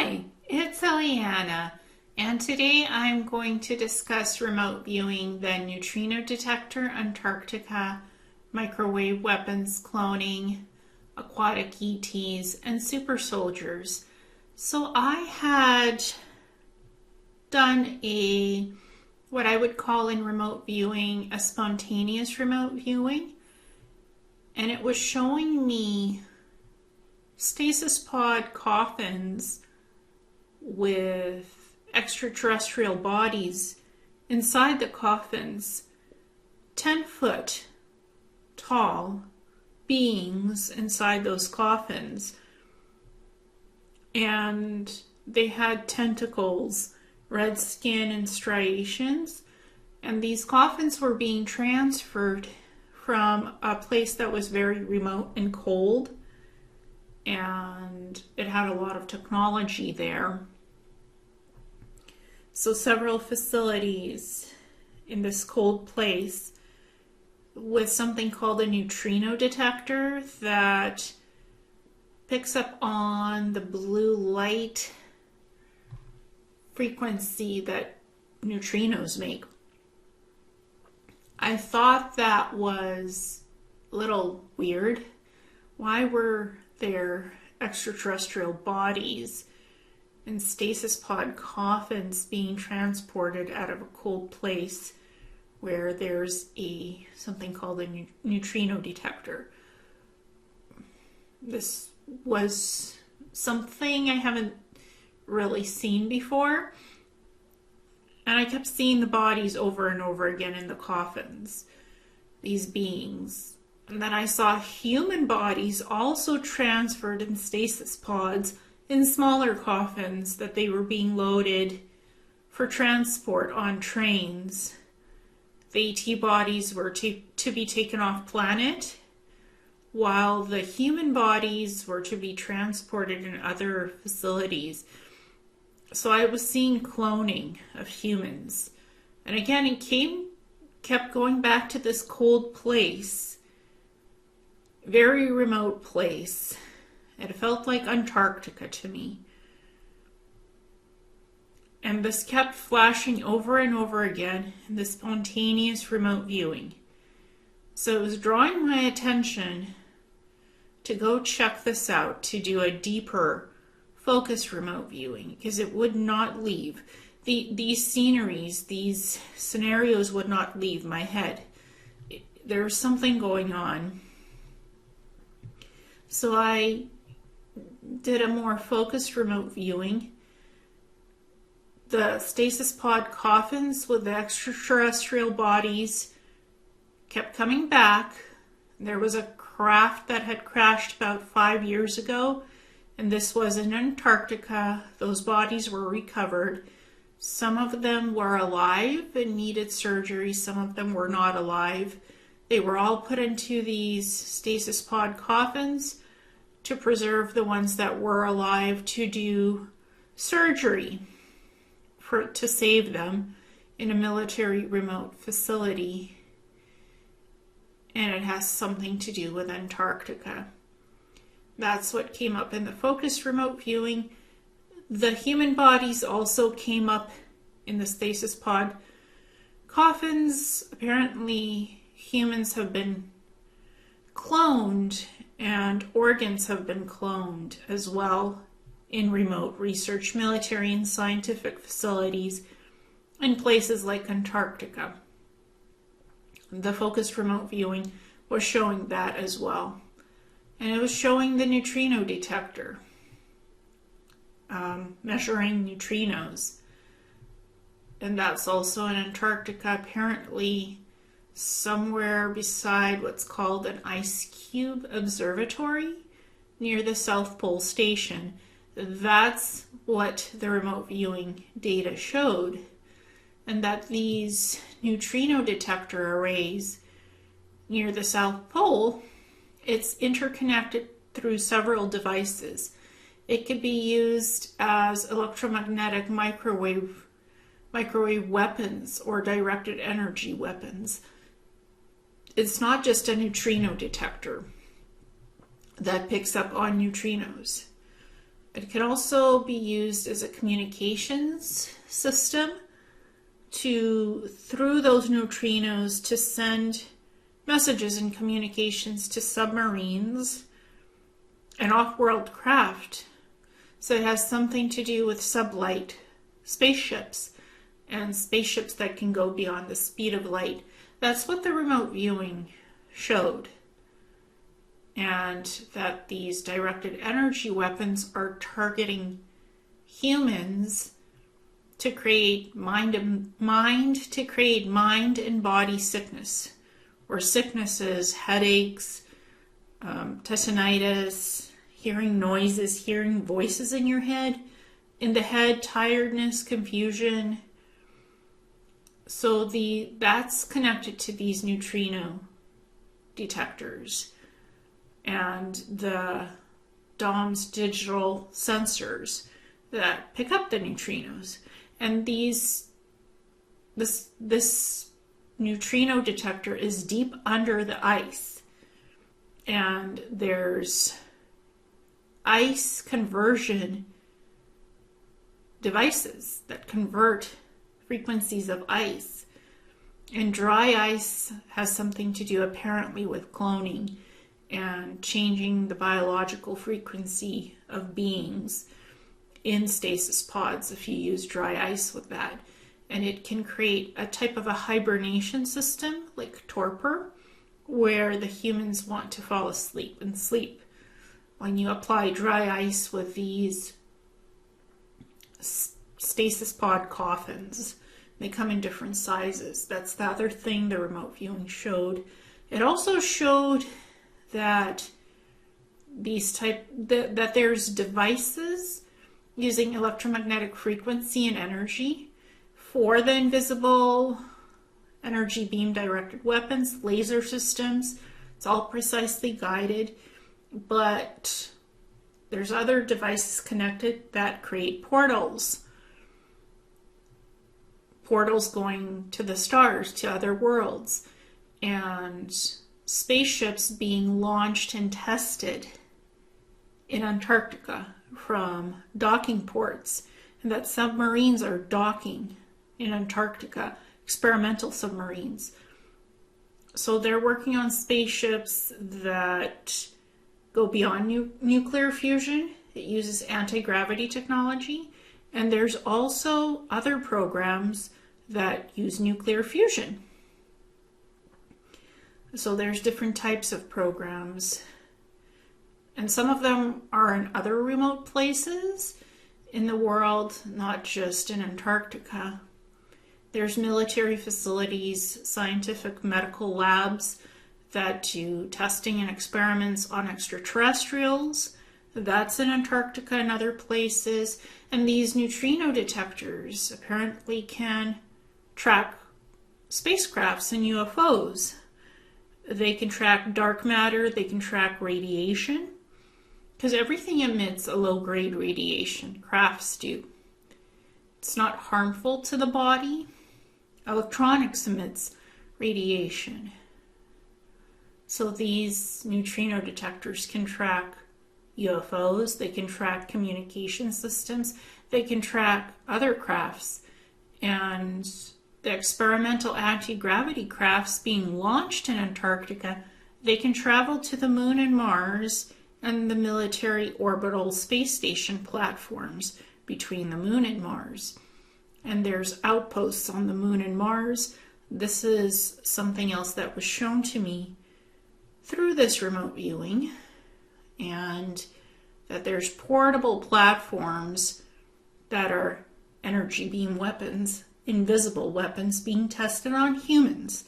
Hi, it's Eliana, and today I'm going to discuss remote viewing the Neutrino Detector Antarctica, microwave weapons cloning, aquatic ETs, and super soldiers. So I had done what I would call in remote viewing a spontaneous remote viewing, and it was showing me stasis pod coffins with extraterrestrial bodies inside the coffins, 10-foot tall beings inside those coffins, and they had tentacles, red skin, and striations, and these coffins were being transferred from a place that was very remote and cold, and it had a lot of technology there. So several facilities in this cold place with something called a neutrino detector that picks up on the blue light frequency that neutrinos make. I thought that was a little weird. Why were there extraterrestrial bodies and stasis pod coffins being transported out of a cold place where there's something called a neutrino detector? This was something I haven't really seen before, and I kept seeing the bodies over and over again in the coffins, these beings. And then I saw human bodies also transferred in stasis pods in smaller coffins that they were being loaded for transport on trains. The AT bodies were to be taken off planet, while the human bodies were to be transported in other facilities. So I was seeing cloning of humans. And again, it kept going back to this cold place. Very remote place. It felt like Antarctica to me. And this kept flashing over and over again in this spontaneous remote viewing. So it was drawing my attention to go check this out, to do a deeper focused remote viewing, because it would not leave. These sceneries, these scenarios would not leave my head. There was something going on. So I did a more focused remote viewing. The stasis pod coffins with the extraterrestrial bodies kept coming back. There was a craft that had crashed about 5 years ago, and this was in Antarctica. Those bodies were recovered. Some of them were alive and needed surgery. Some of them were not alive. They were all put into these stasis pod coffins to preserve the ones that were alive, to do surgery to save them in a military remote facility. And it has something to do with Antarctica. That's what came up in the focused remote viewing. The human bodies also came up in the stasis pod coffins. Apparently humans have been cloned and organs have been cloned as well in remote research, military and scientific facilities in places like Antarctica. The focused remote viewing was showing that as well. And it was showing the neutrino detector, measuring neutrinos. And that's also in Antarctica, apparently somewhere beside what's called an ice cube observatory near the South Pole Station. That's what the remote viewing data showed. And that these neutrino detector arrays near the South Pole, it's interconnected through several devices. It could be used as electromagnetic microwave weapons or directed energy weapons. It's not just a neutrino detector that picks up on neutrinos. It can also be used as a communications system through those neutrinos to send messages and communications to submarines and off-world craft. So it has something to do with sublight spaceships and spaceships that can go beyond the speed of light. That's what the remote viewing showed. And that these directed energy weapons are targeting humans to create mind and body sickness, or sicknesses, headaches, tetanitis, hearing noises, hearing voices in the head, tiredness, confusion. So that's connected to these neutrino detectors and the DOMS digital sensors that pick up the neutrinos. And this neutrino detector is deep under the ice. And there's ice conversion devices that convert frequencies of ice. And dry ice has something to do apparently with cloning and changing the biological frequency of beings in stasis pods if you use dry ice with that. And it can create a type of a hibernation system like torpor, where the humans want to fall asleep and sleep. When you apply dry ice with these stasis pod coffins, they come in different sizes. That's the other thing the remote viewing showed. It also showed that that there's devices using electromagnetic frequency and energy for the invisible energy beam directed weapons, laser systems. It's all precisely guided, but there's other devices connected that create portals going to the stars, to other worlds, and spaceships being launched and tested in Antarctica from docking ports, and that submarines are docking in Antarctica, experimental submarines. So they're working on spaceships that go beyond nuclear fusion. It uses anti-gravity technology, and there's also other programs that use nuclear fusion. So there's different types of programs, and some of them are in other remote places in the world, not just in Antarctica. There's military facilities, scientific medical labs that do testing and experiments on extraterrestrials. That's in Antarctica and other places. And these neutrino detectors apparently can track spacecrafts and UFOs. They can track dark matter, they can track radiation, because everything emits a low-grade radiation. Crafts do. It's not harmful to the body. Electronics emits radiation. So these neutrino detectors can track UFOs, they can track communication systems, they can track other crafts. And the experimental anti-gravity crafts being launched in Antarctica, they can travel to the Moon and Mars and the military orbital space station platforms between the Moon and Mars. And there's outposts on the Moon and Mars. This is something else that was shown to me through this remote viewing, and that there's portable platforms that are energy beam weapons, invisible weapons being tested on humans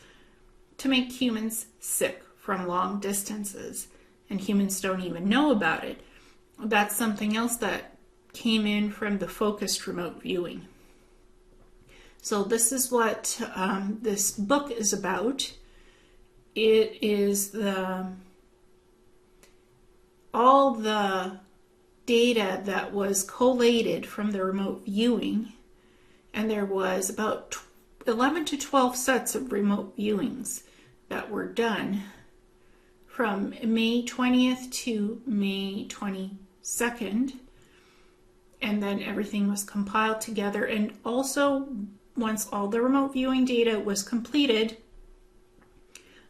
to make humans sick from long distances, and humans don't even know about it. That's something else that came in from the focused remote viewing. So this is what this book is about. It is all the data that was collated from the remote viewing, and there was about 11 to 12 sets of remote viewings that were done from May 20th to May 22nd. and then everything was compiled together. And also, once all the remote viewing data was completed,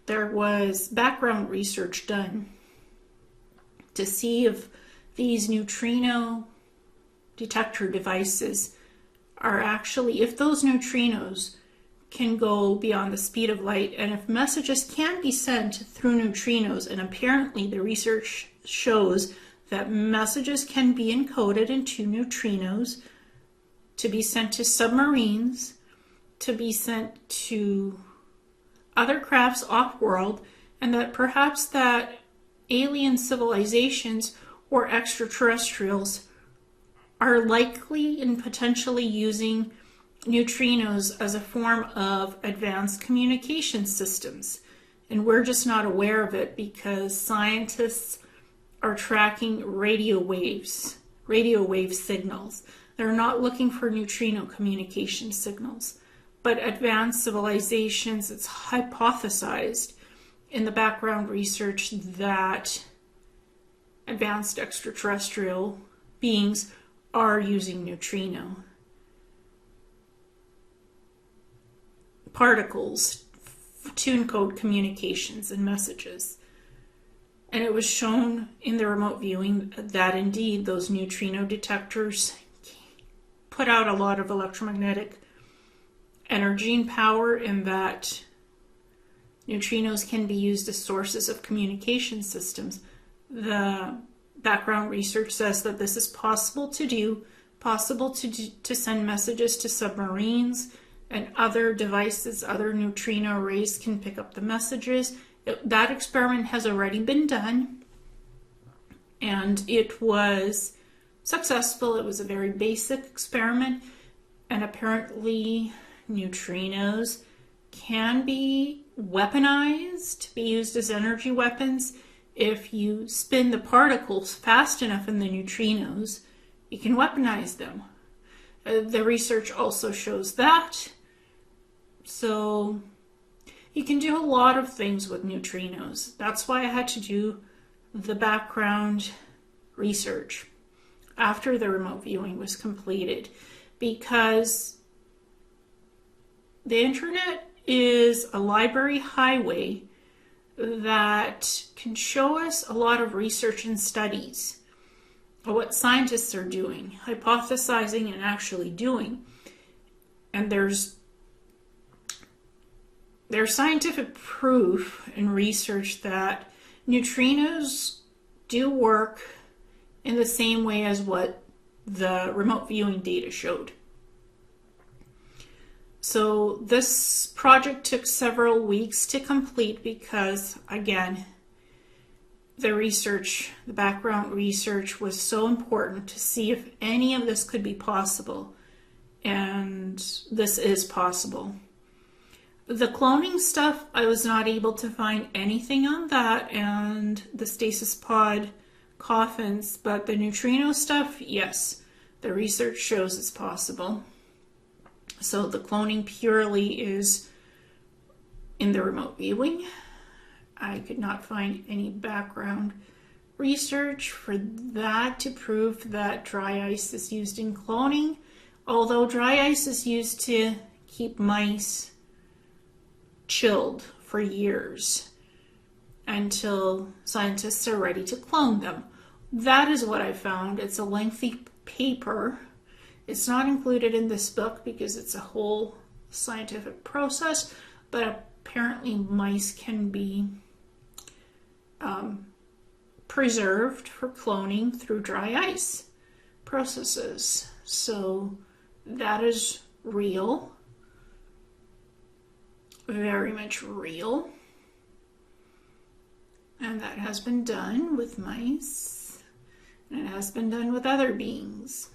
there was background research done to see if these neutrino detector devices are actually, if those neutrinos can go beyond the speed of light, and if messages can be sent through neutrinos, and apparently the research shows that messages can be encoded into neutrinos to be sent to submarines, to be sent to other crafts off-world, and that perhaps that alien civilizations or extraterrestrials are likely and potentially using neutrinos as a form of advanced communication systems. And we're just not aware of it because scientists are tracking radio wave signals. They're not looking for neutrino communication signals. But advanced civilizations, it's hypothesized in the background research that advanced extraterrestrial beings are using neutrino particles to encode communications and messages. And it was shown in the remote viewing that indeed those neutrino detectors put out a lot of electromagnetic energy and power, and that neutrinos can be used as sources of communication systems. The background research says that this is possible to do, to send messages to submarines and other devices, other neutrino arrays can pick up the messages. That experiment has already been done, and it was successful. It was a very basic experiment, and apparently neutrinos can be weaponized, to be used as energy weapons. If you spin the particles fast enough in the neutrinos, you can weaponize them. The research also shows that. So you can do a lot of things with neutrinos. That's why I had to do the background research after the remote viewing was completed, because the internet is a library highway that can show us a lot of research and studies of what scientists are doing, hypothesizing and actually doing. And there's scientific proof and research that neutrinos do work in the same way as what the remote viewing data showed. So this project took several weeks to complete because, again, the background research was so important to see if any of this could be possible. And this is possible. The cloning stuff, I was not able to find anything on that, and the stasis pod coffins, but the neutrino stuff, yes, the research shows it's possible. So the cloning purely is in the remote viewing. I could not find any background research for that to prove that dry ice is used in cloning, although dry ice is used to keep mice chilled for years until scientists are ready to clone them. That is what I found. It's a lengthy paper. It's not included in this book because it's a whole scientific process, but apparently mice can be preserved for cloning through dry ice processes. So that is real, very much real, and that has been done with mice, and it has been done with other beings.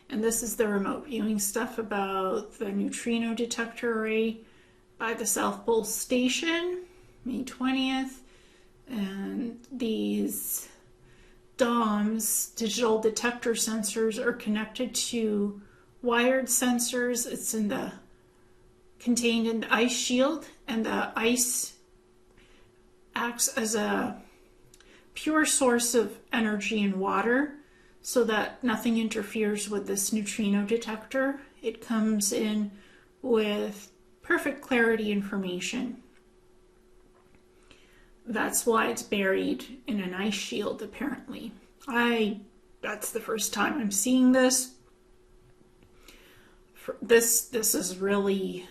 And this is the remote viewing stuff about the Neutrino Detector Array by the South Pole Station, May 20th. And these DOMs, digital detector sensors, are connected to wired sensors. It's contained in the ice shield, and the ice acts as a pure source of energy and water. so that nothing interferes with this neutrino detector. It comes in with perfect clarity information. That's why it's buried in an ice shield, apparently. That's the first time I'm seeing this. This is really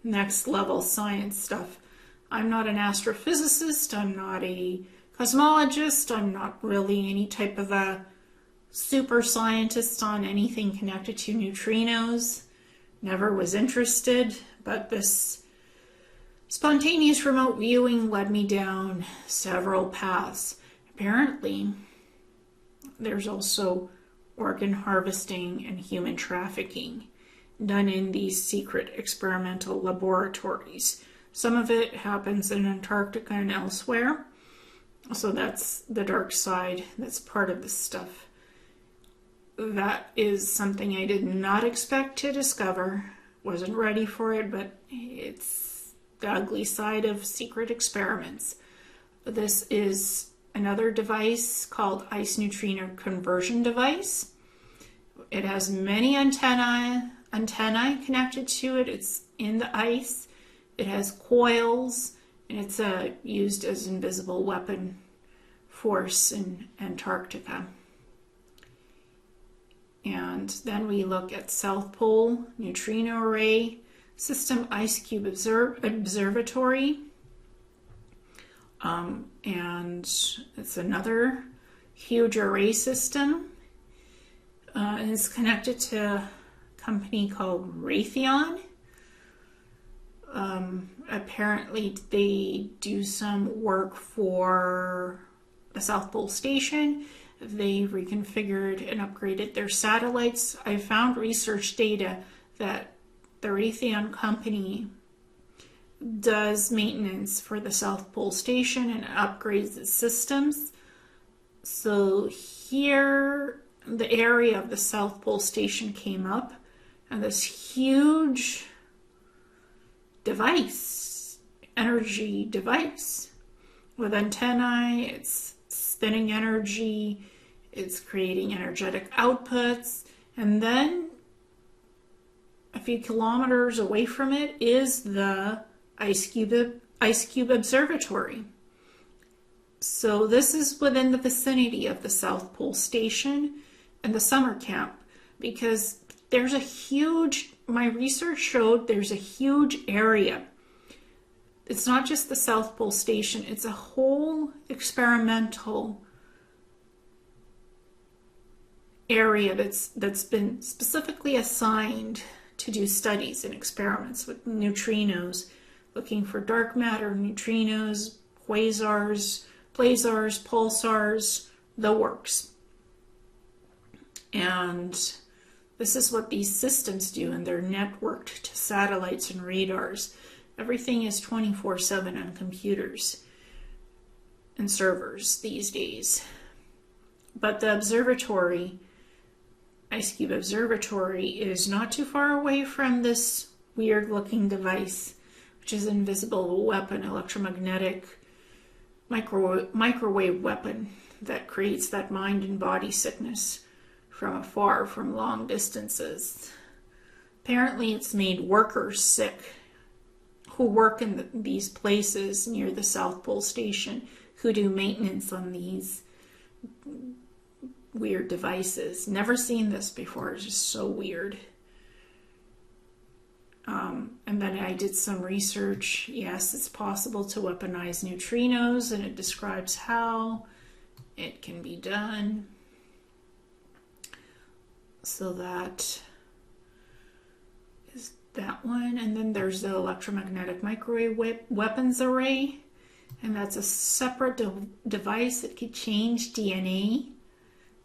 next level science stuff. I'm not an astrophysicist, I'm not a cosmologist, I'm not really any type of a super scientist on anything connected to neutrinos. Never was interested, but this spontaneous remote viewing led me down several paths. Apparently, there's also organ harvesting and human trafficking done in these secret experimental laboratories. Some of it happens in Antarctica and elsewhere, so that's the dark side. That's part of this stuff. That is something I did not expect to discover. Wasn't ready for it, but it's the ugly side of secret experiments. This is another device called ice neutrino conversion device. It has many antennae connected to it. It's in the ice. It has coils, and it's used as invisible weapon force in Antarctica. And then we look at South Pole Neutrino Array System Ice Cube Observatory. And it's another huge array system. And it's connected to a company called Raytheon. Apparently they do some work for the South Pole Station. They reconfigured and upgraded their satellites. I found research data that the Raytheon company does maintenance for the South Pole Station and upgrades its systems. So here, the area of the South Pole Station came up, and this huge device, energy device, with antennae, it's spinning energy, it's creating energetic outputs, and then a few kilometers away from it is the Ice Cube Observatory. So this is within the vicinity of the South Pole Station and the summer camp, because there's a huge, my research showed there's a huge area. It's not just the South Pole Station, it's a whole experimental area that's been specifically assigned to do studies and experiments with neutrinos, looking for dark matter, neutrinos, quasars, blazars, pulsars, the works. And this is what these systems do, and they're networked to satellites and radars. Everything is 24/7 on computers and servers these days. But the observatory, Ice Cube Observatory, is not too far away from this weird looking device, which is an invisible weapon, electromagnetic microwave weapon that creates that mind and body sickness from afar, from long distances. Apparently it's made workers sick who work in these places near the South Pole Station, who do maintenance on these weird devices. Never seen this before. It's just so weird. And then I did some research. Yes, it's possible to weaponize neutrinos, and it describes how it can be done. So that is that one. And then there's the electromagnetic microwave weapons array. And that's a separate device that could change DNA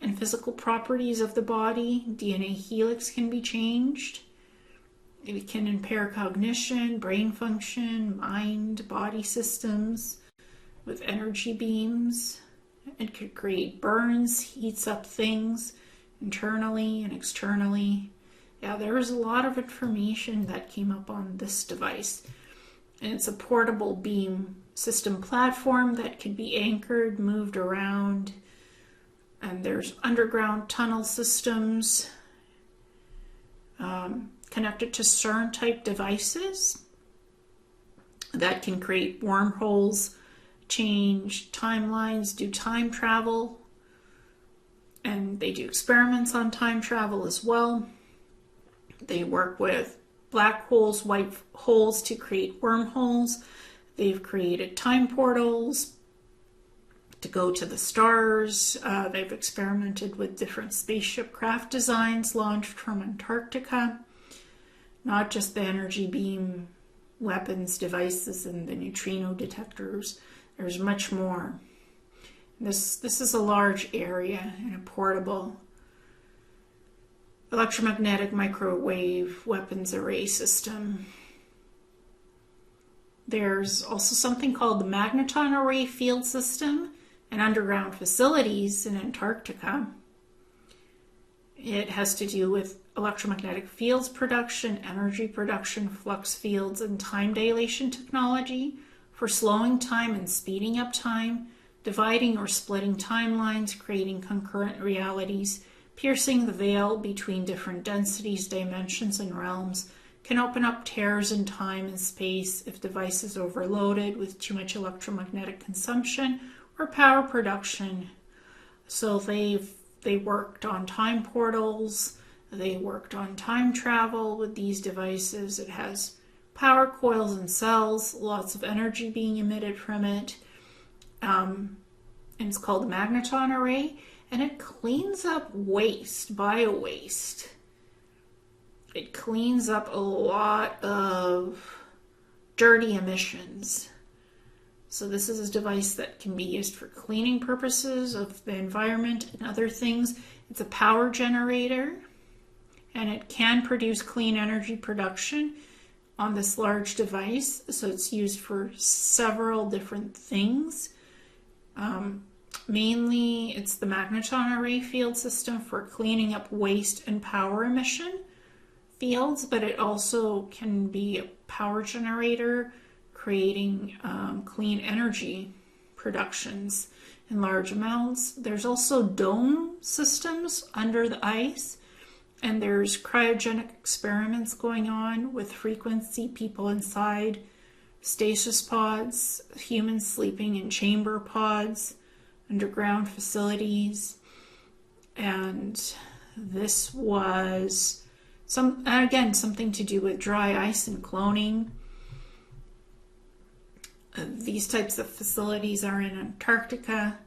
and physical properties of the body. DNA helix can be changed. It can impair cognition, brain function, mind, body systems with energy beams. It could create burns, heats up things internally and externally. Yeah, there was a lot of information that came up on this device. And it's a portable beam system platform that could be anchored, moved around. And there's underground tunnel systems connected to CERN type devices that can create wormholes, change timelines, do time travel, and they do experiments on time travel as well. They work with black holes, white holes to create wormholes. They've created time portals to go to the stars. They've experimented with different spaceship craft designs launched from Antarctica, not just the energy beam weapons devices and the neutrino detectors. There's much more. This is a large area and a portable electromagnetic microwave weapons array system. There's also something called the magneton array field system and underground facilities in Antarctica. It has to do with electromagnetic fields production, energy production, flux fields, and time dilation technology for slowing time and speeding up time, dividing or splitting timelines, creating concurrent realities, piercing the veil between different densities, dimensions, and realms, can open up tears in time and space if device is overloaded with too much electromagnetic consumption or power production. So they worked on time portals, they worked on time travel with these devices. It has power coils and cells, lots of energy being emitted from it. And it's called the magneton array, and it cleans up waste, bio-waste. It cleans up a lot of dirty emissions. So this is a device that can be used for cleaning purposes of the environment and other things. It's a power generator, and it can produce clean energy production on this large device. So it's used for several different things. Mainly, it's the magneton array field system for cleaning up waste and power emission fields, but it also can be a power generator creating clean energy productions in large amounts. There's also dome systems under the ice, and there's cryogenic experiments going on with frequency people inside stasis pods, humans sleeping in chamber pods, underground facilities. And this was something to do with dry ice and cloning. These types of facilities are in Antarctica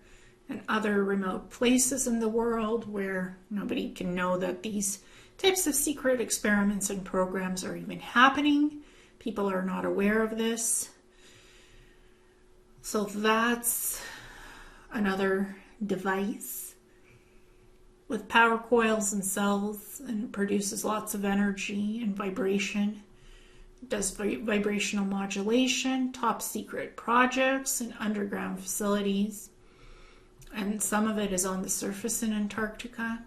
and other remote places in the world where nobody can know that these types of secret experiments and programs are even happening. People are not aware of this. So that's another device with power coils and cells, and it produces lots of energy and vibration. It does vibrational modulation, top secret projects and underground facilities. And some of it is on the surface in Antarctica.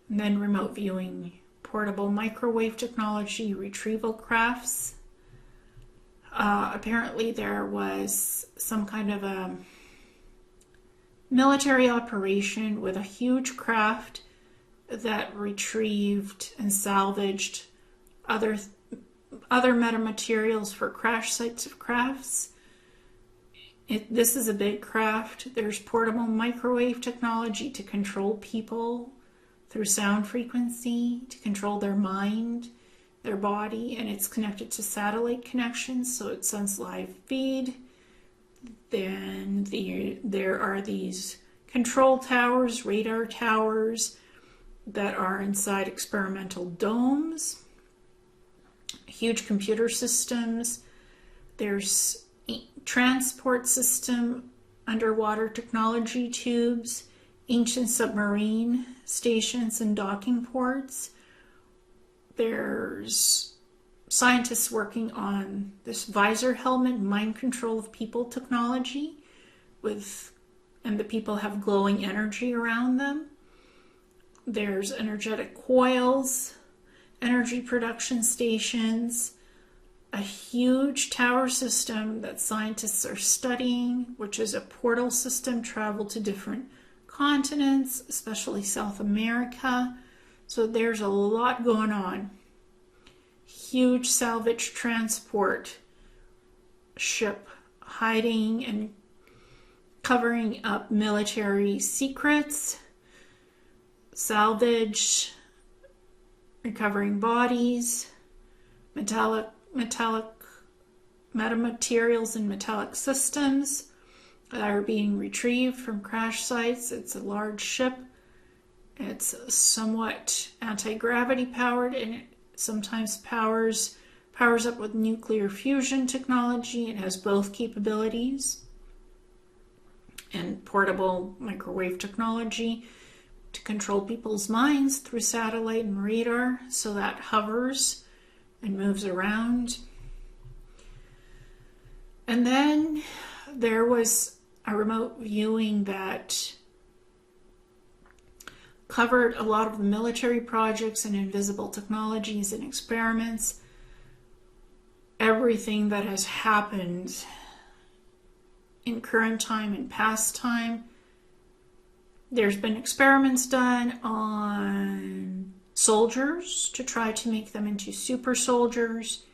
And then remote viewing, portable microwave technology, retrieval crafts. Apparently there was some kind of a military operation with a huge craft that retrieved and salvaged other metamaterials for crash sites of crafts. This is a big craft. There's portable microwave technology to control people through sound frequency, to control their mind, their body, and it's connected to satellite connections, so it sends live feed. Then there are these control towers, radar towers that are inside experimental domes, huge computer systems. There's transport system, underwater technology tubes, ancient submarine stations and docking ports. There's scientists working on this visor helmet, mind control of people technology, and the people have glowing energy around them. There's energetic coils, energy production stations, a huge tower system that scientists are studying, which is a portal system, travel to different continents, especially South America. So there's a lot going on. Huge salvage transport ship hiding and covering up military secrets, salvage, recovering bodies, metamaterials and metallic systems that are being retrieved from crash sites. It's a large ship. It's somewhat anti-gravity powered, and it sometimes powers up with nuclear fusion technology. It has both capabilities, and portable microwave technology to control people's minds through satellite and radar, so that hovers and moves around. And then there was a remote viewing that covered a lot of the military projects and invisible technologies and experiments, everything that has happened in current time and past time. There's been experiments done on soldiers to try to make them into super soldiers,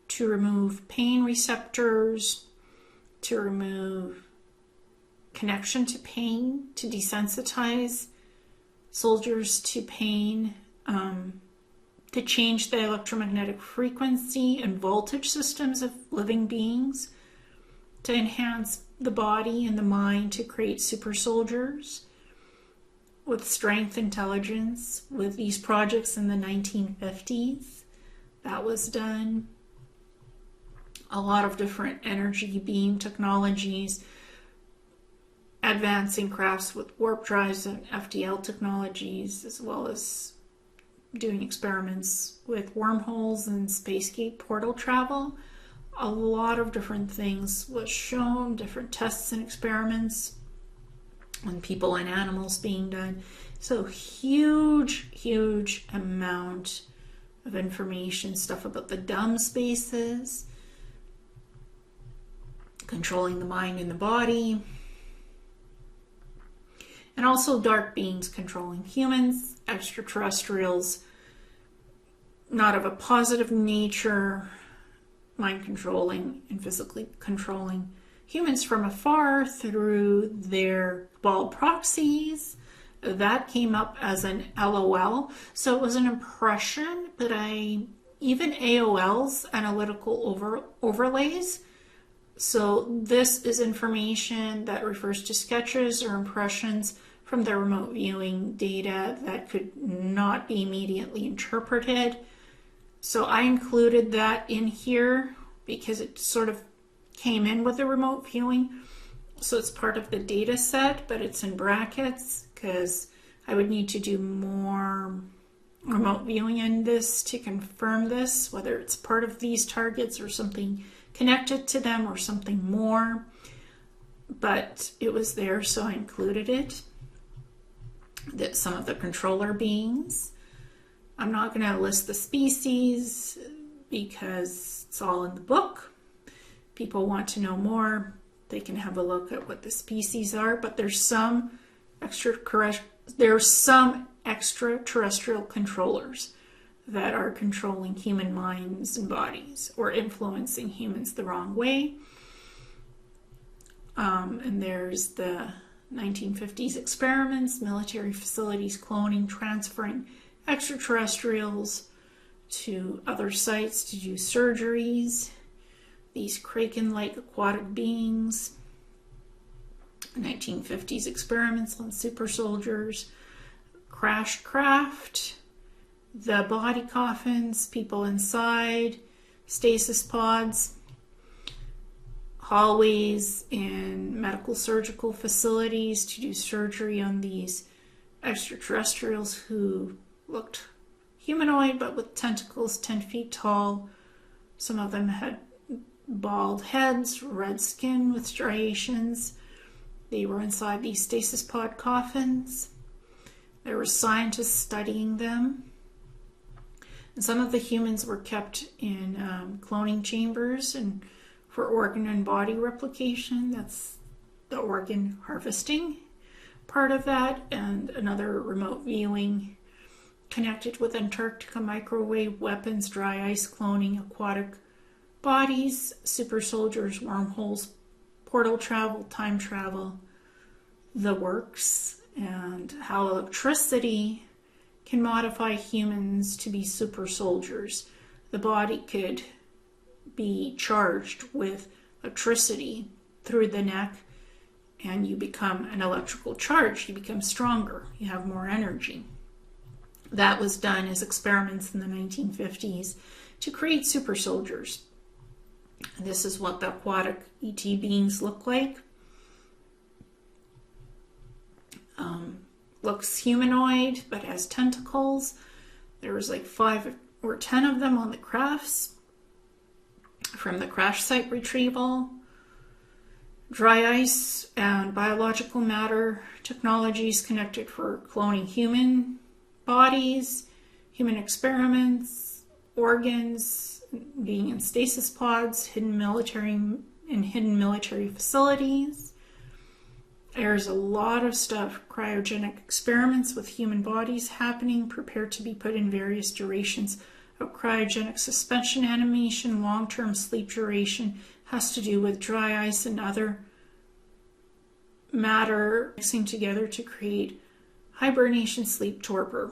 to remove pain receptors, to remove connection to pain, to desensitize soldiers to pain, to change the electromagnetic frequency and voltage systems of living beings, to enhance the body and the mind, to create super soldiers with strength, intelligence. With these projects in the 1950s, that was done. A lot of different energy beam technologies, advancing crafts with warp drives and FTL technologies, as well as doing experiments with wormholes and spacegate portal travel. A lot of different things was shown, different tests and experiments on people and animals being done. So huge amount of information, stuff about the dumb spaces, controlling the mind and the body, and also dark beings controlling humans, extraterrestrials, not of a positive nature, mind controlling and physically controlling humans from afar through their ball proxies. That came up as an LOL. So it was an impression, but even AOL's analytical overlays. So this is information that refers to sketches or impressions from the remote viewing data that could not be immediately interpreted. So I included that in here because it sort of came in with the remote viewing. So it's part of the data set, but it's in brackets because I would need to do more remote viewing in this to confirm this, whether it's part of these targets or something connected to them or something more. But it was there, so I included it. That some of the controller beings. I'm not going to list the species because it's all in the book. People want to know more, they can have a look at what the species are, but there's some extraterrestrial controllers that are controlling human minds and bodies or influencing humans the wrong way. And there's the 1950s experiments, military facilities cloning, transferring extraterrestrials to other sites to do surgeries. These kraken-like aquatic beings. 1950s experiments on super soldiers. Crashed craft. The body coffins, people inside. Stasis pods. Hallways in medical surgical facilities to do surgery on these extraterrestrials who looked humanoid but with tentacles 10 feet tall. Some of them had bald heads, red skin with striations. They were inside these stasis pod coffins. There were scientists studying them. And some of the humans were kept in cloning chambers and for organ and body replication. That's the organ harvesting part of that, and another remote viewing connected with Antarctica microwave weapons, dry ice cloning, aquatic bodies, super soldiers, wormholes, portal travel, time travel, the works, and how electricity can modify humans to be super soldiers. The body could be charged with electricity through the neck, and you become an electrical charge. You become stronger. You have more energy. That was done as experiments in the 1950s to create super soldiers. This is what the aquatic ET beings look like. Looks humanoid, but has tentacles. There was like 5 or 10 of them on the crafts from the crash site retrieval. Dry ice and biological matter technologies connected for cloning human bodies, human experiments, organs, being in stasis pods, hidden military facilities. There's a lot of stuff. Cryogenic experiments with human bodies happening, prepared to be put in various durations of cryogenic suspension animation. Long-term sleep duration has to do with dry ice and other matter mixing together to create hibernation sleep torpor.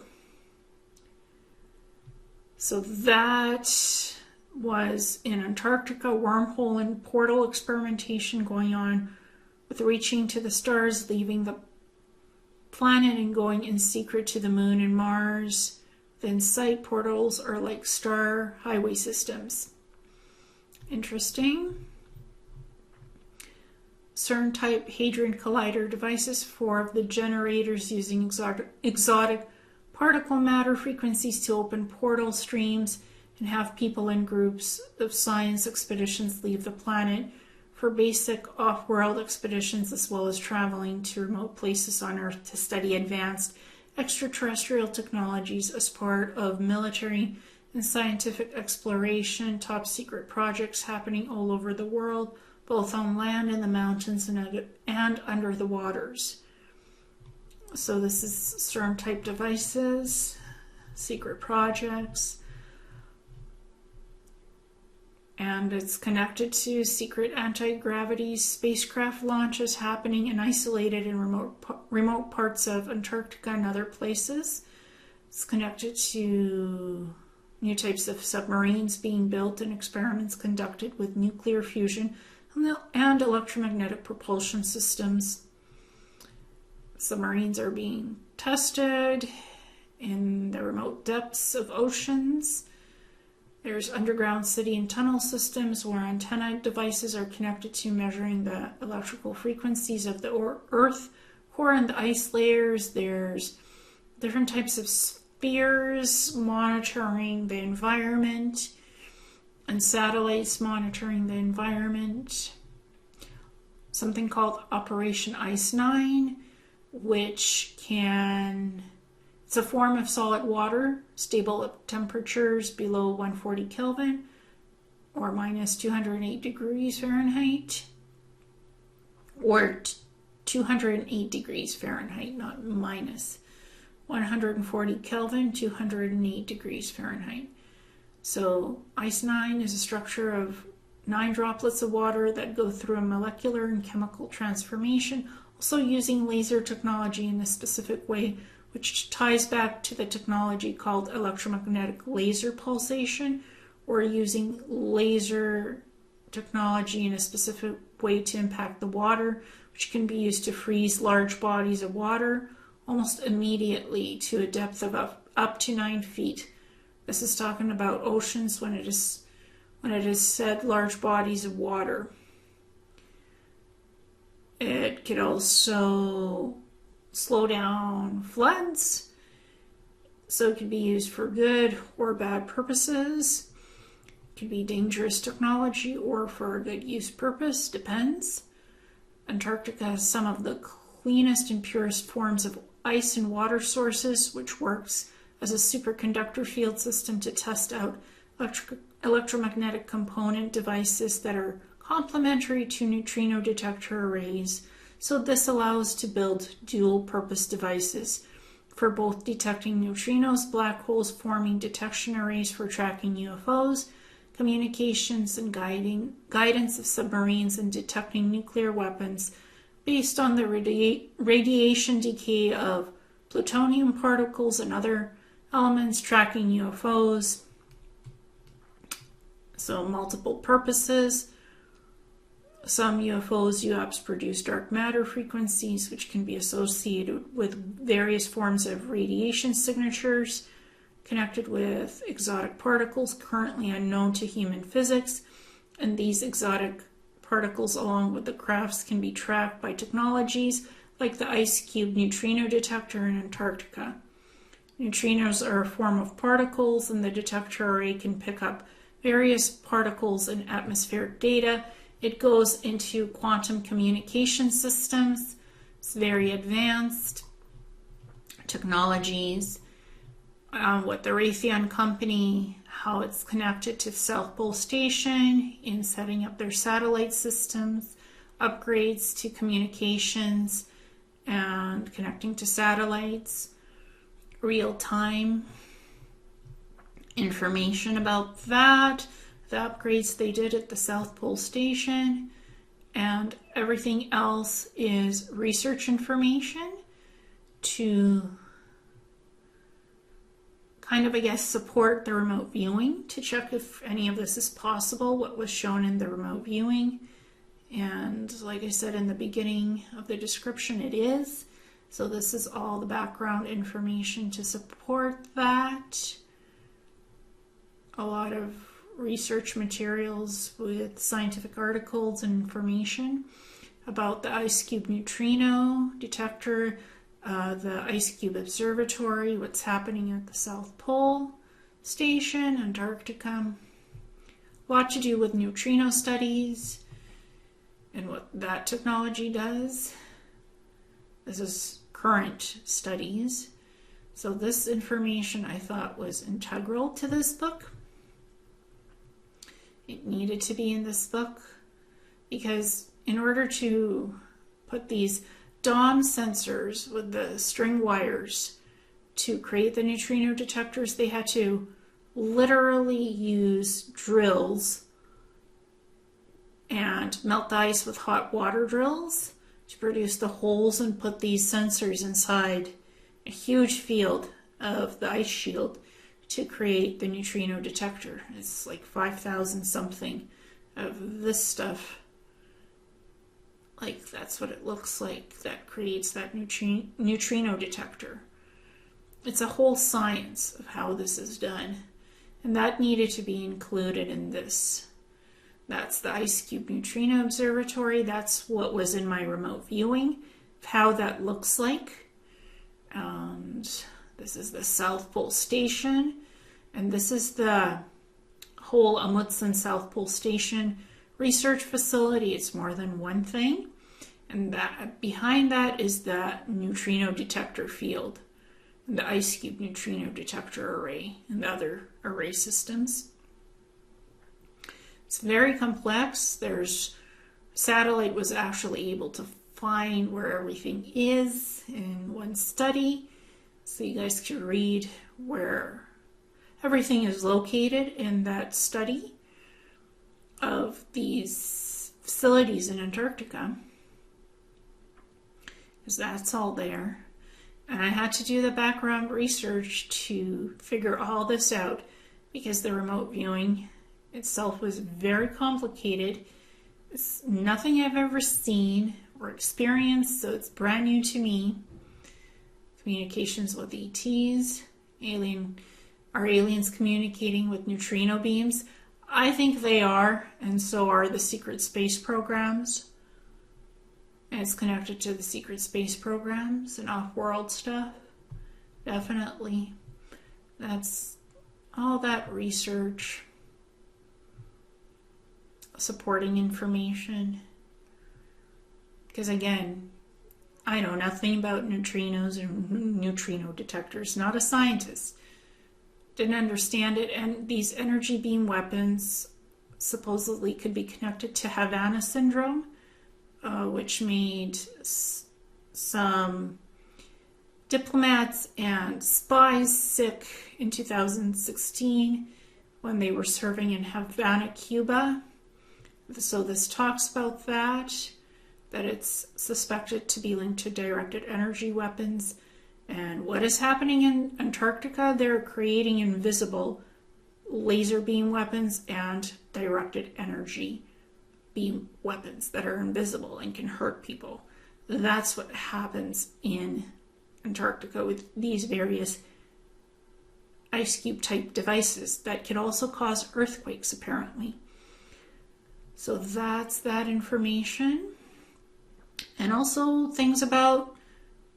So that was in Antarctica, wormhole and portal experimentation going on with reaching to the stars, leaving the planet and going in secret to the moon and Mars. Then sight portals are like star highway systems. Interesting. CERN type Hadron Collider devices, 4 of the generators using exotic particle matter frequencies to open portal streams and have people in groups of science expeditions leave the planet for basic off-world expeditions, as well as traveling to remote places on Earth to study advanced extraterrestrial technologies as part of military and scientific exploration. Top secret projects happening all over the world, both on land, in the mountains, and under the waters. So this is CERN type devices, secret projects, and it's connected to secret anti-gravity spacecraft launches happening in isolated and remote parts of Antarctica and other places. It's connected to new types of submarines being built and experiments conducted with nuclear fusion and electromagnetic propulsion systems. Submarines are being tested in the remote depths of oceans. There's underground city and tunnel systems where antenna devices are connected to measuring the electrical frequencies of the Earth core and the ice layers. There's different types of spheres monitoring the environment and satellites monitoring the environment. Something called Operation Ice 9, which it's a form of solid water, stable at temperatures below 140 Kelvin or minus 208 degrees Fahrenheit, or 208 degrees Fahrenheit, not minus 140 Kelvin, 208 degrees Fahrenheit. So Ice 9 is a structure of 9 droplets of water that go through a molecular and chemical transformation, also using laser technology in a specific way, which ties back to the technology called electromagnetic laser pulsation, or using laser technology in a specific way to impact the water, which can be used to freeze large bodies of water almost immediately to a depth of up to 9 feet. This is talking about oceans when it is said large bodies of water. It could also slow down floods, so it could be used for good or bad purposes. It could be dangerous technology or for a good use purpose, depends. Antarctica has some of the cleanest and purest forms of ice and water sources, which works as a superconductor field system to test out electromagnetic component devices that are complementary to neutrino detector arrays. So this allows to build dual-purpose devices for both detecting neutrinos, black holes, forming detection arrays for tracking UFOs, communications and guidance of submarines, and detecting nuclear weapons based on the radiation decay of plutonium particles and other elements, tracking UFOs. So multiple purposes. Some UFOs, UAPs, produce dark matter frequencies, which can be associated with various forms of radiation signatures connected with exotic particles currently unknown to human physics. And these exotic particles, along with the crafts, can be tracked by technologies like the ice cube neutrino detector in Antarctica. Neutrinos are a form of particles, and the detector array can pick up various particles and atmospheric data. It goes into quantum communication systems. It's very advanced technologies. With the Raytheon company, how it's connected to the South Pole Station in setting up their satellite systems, upgrades to communications and connecting to satellites, real-time information about that, the upgrades they did at the South Pole Station, and everything else is research information to kind of, I guess, support the remote viewing, to check if any of this is possible, what was shown in the remote viewing. And like I said in the beginning of the description, it is. So this is all the background information to support that. A lot of research materials with scientific articles and information about the ice cube neutrino detector, the ice cube observatory, what's happening at the South Pole Station, Antarctica. A lot to do with neutrino studies and what that technology does. This is current studies. So this information I thought was integral to this book. It needed to be in this book because in order to put these DOM sensors with the string wires to create the neutrino detectors, they had to literally use drills and melt the ice with hot water drills to produce the holes and put these sensors inside a huge field of the ice shield to create the neutrino detector. It's like 5,000 something of this stuff. Like, that's what it looks like that creates that neutrino detector. It's a whole science of how this is done. And that needed to be included in this. That's the Ice Cube Neutrino Observatory. That's what was in my remote viewing, of how that looks like. And this is the South Pole Station. And this is the whole Amundsen South Pole Station research facility. It's more than one thing. And that behind that is the neutrino detector field, and the Ice Cube Neutrino Detector Array, and the other array systems. It's very complex. Satellite was actually able to find where everything is in one study. So you guys can read where everything is located in that study of these facilities in Antarctica. Because that's all there. And I had to do the background research to figure all this out because the remote viewing itself was very complicated. It's nothing I've ever seen or experienced, so it's brand new to me. Communications with ETs, are aliens communicating with neutrino beams? I think they are, and so are the secret space programs. And it's connected to the secret space programs and off-world stuff. Definitely. That's all that research. Supporting information. Because again, I know nothing about neutrinos and neutrino detectors. Not a scientist. Didn't understand it. And these energy beam weapons supposedly could be connected to Havana syndrome. which made some diplomats and spies sick in 2016 when they were serving in Havana, Cuba. So this talks about that it's suspected to be linked to directed energy weapons. And what is happening in Antarctica? They're creating invisible laser beam weapons and directed energy beam weapons that are invisible and can hurt people. That's what happens in Antarctica with these various ice cube type devices that can also cause earthquakes, apparently. So that's that information. And also things about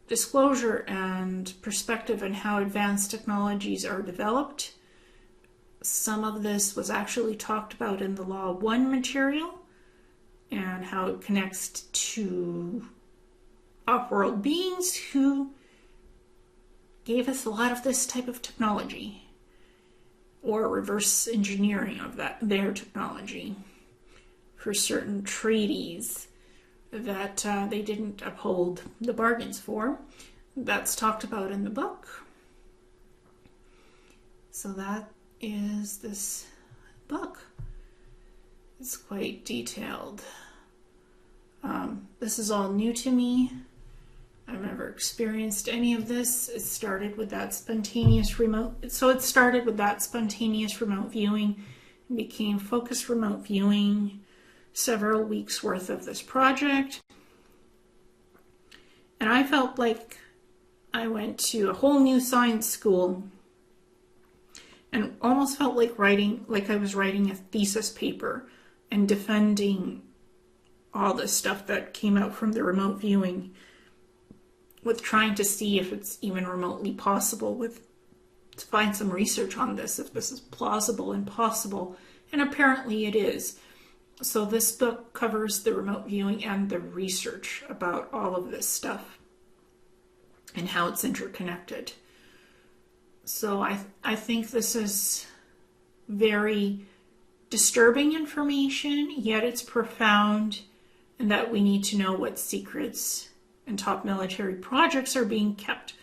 disclosure and perspective and how advanced technologies are developed. Some of this was actually talked about in the Law 1 material and how it connects to off-world beings who gave us a lot of this type of technology, or reverse engineering of their technology for certain treaties that they didn't uphold the bargains for. That's talked about in the book. So that is this book. It's quite detailed. This is all new to me. I've never experienced any of this. It started with that spontaneous remote viewing and became focused remote viewing, several weeks worth of this project. And I felt like I went to a whole new science school and almost felt like I was writing a thesis paper and defending all this stuff that came out from the remote viewing, with trying to see if it's even remotely possible, to find some research on this, if this is plausible and possible, and apparently it is. So this book covers the remote viewing and the research about all of this stuff and how it's interconnected. So I think this is very disturbing information, yet it's profound, and that we need to know what secrets and top military projects are being kept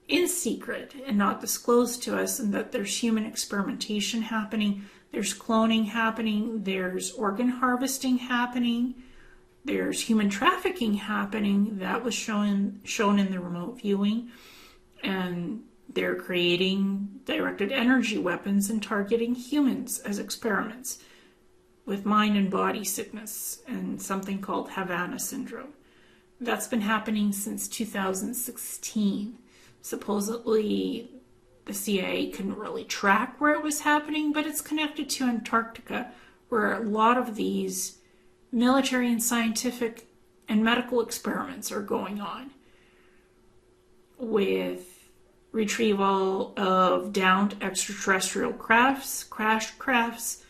in secret and not disclosed to us, and that there's human experimentation happening, there's cloning happening, there's organ harvesting happening, there's human trafficking happening. That was shown in the remote viewing, and they're creating directed energy weapons and targeting humans as experiments with mind and body sickness and something called Havana syndrome. That's been happening since 2016. Supposedly the CIA couldn't really track where it was happening, but it's connected to Antarctica, where a lot of these military and scientific and medical experiments are going on, with retrieval of downed extraterrestrial crafts, crashed crafts,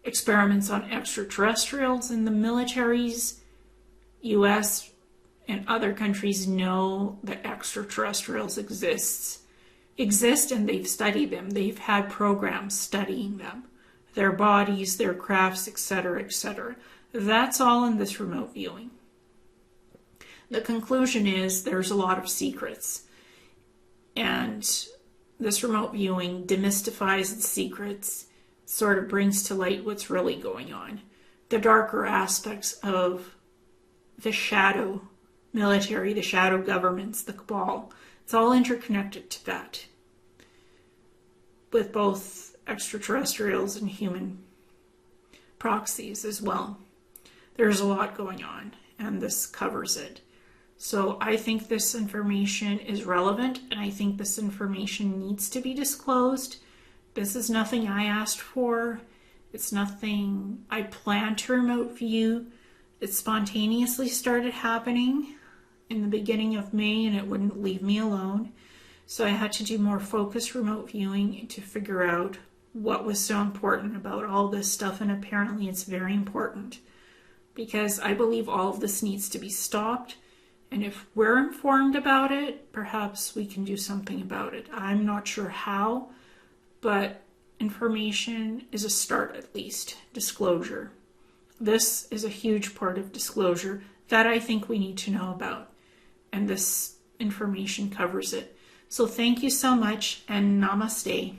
experiments on extraterrestrials. In the militaries, US and other countries know that extraterrestrials exist, and they've studied them. They've had programs studying them, their bodies, their crafts, etc., etc. That's all in this remote viewing. The conclusion is there's a lot of secrets, and this remote viewing demystifies the secrets, sort of brings to light what's really going on, the darker aspects of the shadow military, the shadow governments, the cabal. It's all interconnected to that, with both extraterrestrials and human proxies as well. There's a lot going on, and this covers it. So I think this information is relevant, and I think this information needs to be disclosed. This is nothing I asked for. It's nothing I planned to remote view. It spontaneously started happening in the beginning of May, and it wouldn't leave me alone. So I had to do more focused remote viewing to figure out what was so important about all this stuff, and apparently it's very important, because I believe all of this needs to be stopped, and if we're informed about it, perhaps we can do something about it. I'm not sure how, but information is a start, at least. Disclosure. This is a huge part of disclosure. that I think we need to know about. And this information covers it. So thank you so much, and namaste.